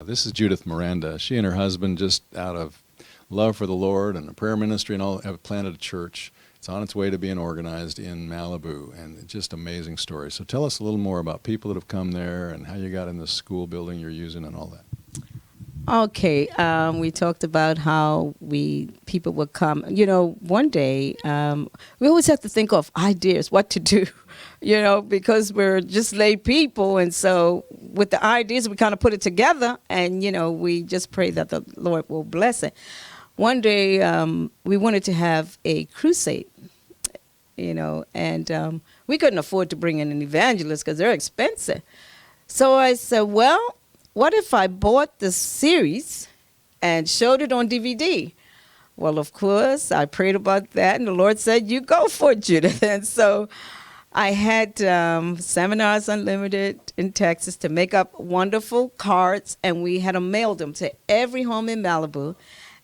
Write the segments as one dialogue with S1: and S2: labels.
S1: This is Judith Miranda. She and her husband, just out of love for the Lord and a prayer ministry and all, have planted a church. It's on its way to being organized in Malibu, and it's just amazing story. So tell us a little more about people that have come there and how you got in the school building you're using and all that.
S2: Okay, we talked about how people would come. You know, one day, we always have to think of ideas, what to do, you know, because we're just lay people. And so with the ideas, we kind of put it together and, you know, we just pray that the Lord will bless it. One day, we wanted to have a crusade, you know, and we couldn't afford to bring in an evangelist because they're expensive. So I said, well, what if I bought the series and showed it on DVD? Well, of course, I prayed about that, and the Lord said, you go for it, Judith. And so I had Seminars Unlimited in Texas to make up wonderful cards, and we had them mailed them to every home in Malibu.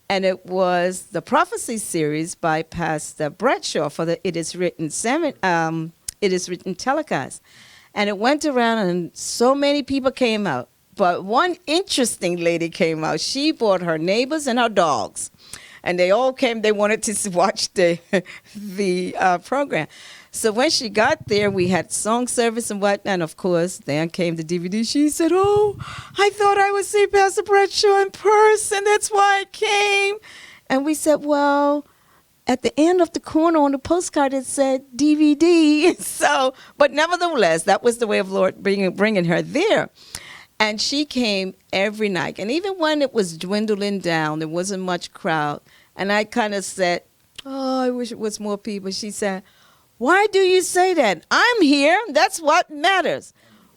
S2: And it was the prophecy series by Pastor Bradshaw for the It Is Written telecast. And it went around, and so many people came out. But one interesting lady came out. She brought her neighbors and her dogs. And they all came. They wanted to watch the program. So when she got there, we had song service and whatnot. And, of course, then came the DVD. She said, oh, I thought I would see Pastor Bradshaw in person. That's why I came. And we said, well, at the end of the corner on the postcard, it said DVD. So, but nevertheless, that was the way of the Lord bringing her there. And she came every night. And even when it was dwindling down, there wasn't much crowd. And I kind of said, oh, I wish it was more people. She said, why do you say that? I'm here. That's what matters.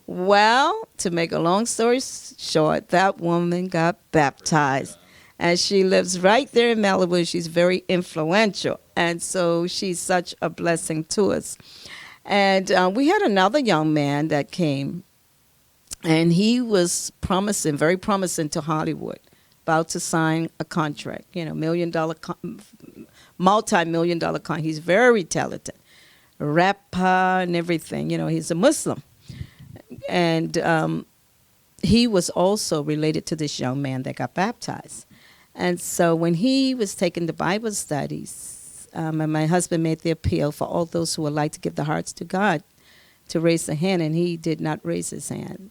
S2: Well, to make a long story short, that woman got baptized. And she lives right there in Malibu. She's very influential. And so she's such a blessing to us. And we had another young man that came. And he was promising, very promising to Hollywood, about to sign a contract, you know, multi-million-dollar contract. He's very talented, a rapper and everything. You know, he's a Muslim. And he was also related to this young man that got baptized. And so when he was taking the Bible studies, and my husband made the appeal for all those who would like to give their hearts to God to raise a hand, and he did not raise his hand.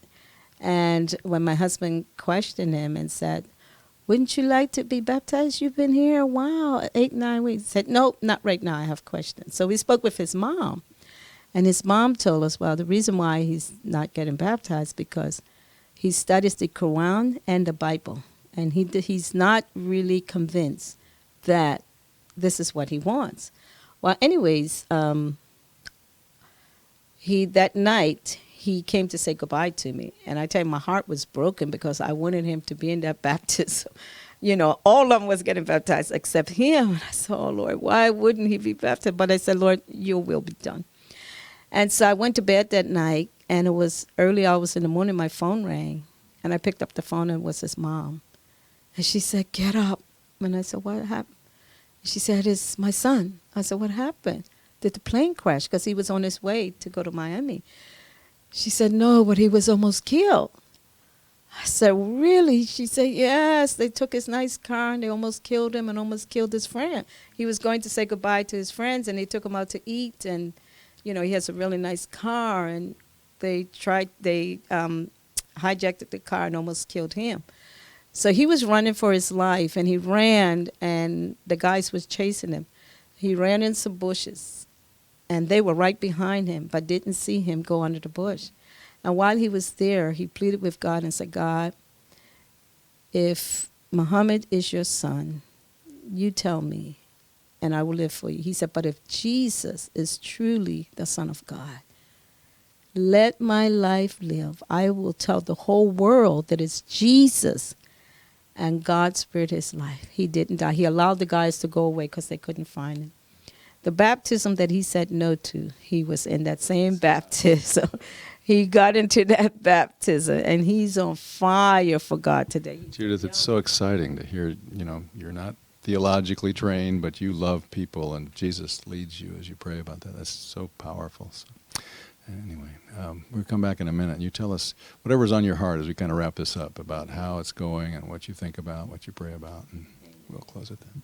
S2: And when my husband questioned him and said, wouldn't you like to be baptized? You've been here a while, 8-9 weeks. He said, nope, not right now. I have questions. So we spoke with his mom. And his mom told us, well, the reason why he's not getting baptized because he studies the Quran and the Bible. And he's not really convinced that this is what he wants. Well, anyways, that night, he came to say goodbye to me. And I tell you, my heart was broken because I wanted him to be in that baptism. You know, all of them was getting baptized except him. And I said, oh, Lord, why wouldn't he be baptized? But I said, Lord, your will be done. And so I went to bed that night, and it was early hours in the morning. My phone rang, and I picked up the phone, and it was his mom. And she said, get up. And I said, what happened? She said, it's my son. I said, what happened? Did the plane crash? Because he was on his way to go to Miami. She said, no, but he was almost killed. I said, really? She said, yes. They took his nice car, and they almost killed him and almost killed his friend. He was going to say goodbye to his friends, and they took him out to eat. And, you know, he has a really nice car, and they hijacked the car and almost killed him. So he was running for his life, and he ran, and the guys was chasing him. He ran in some bushes. And they were right behind him, but didn't see him go under the bush. And while he was there, he pleaded with God and said, God, if Muhammad is your son, you tell me, and I will live for you. He said, but if Jesus is truly the Son of God, let my life live. I will tell the whole world that it's Jesus. And God spared his life. He didn't die. He allowed the guys to go away because they couldn't find him. The baptism that he said no to, he was in that same baptism. He got into that baptism, and he's on fire for God today.
S1: Judith, it's so exciting to hear, you know, you're not theologically trained, but you love people, and Jesus leads you as you pray about that. That's so powerful. So, anyway, we'll come back in a minute. And you tell us whatever's on your heart as we kind of wrap this up about how it's going and what you think about, what you pray about, and we'll close it then.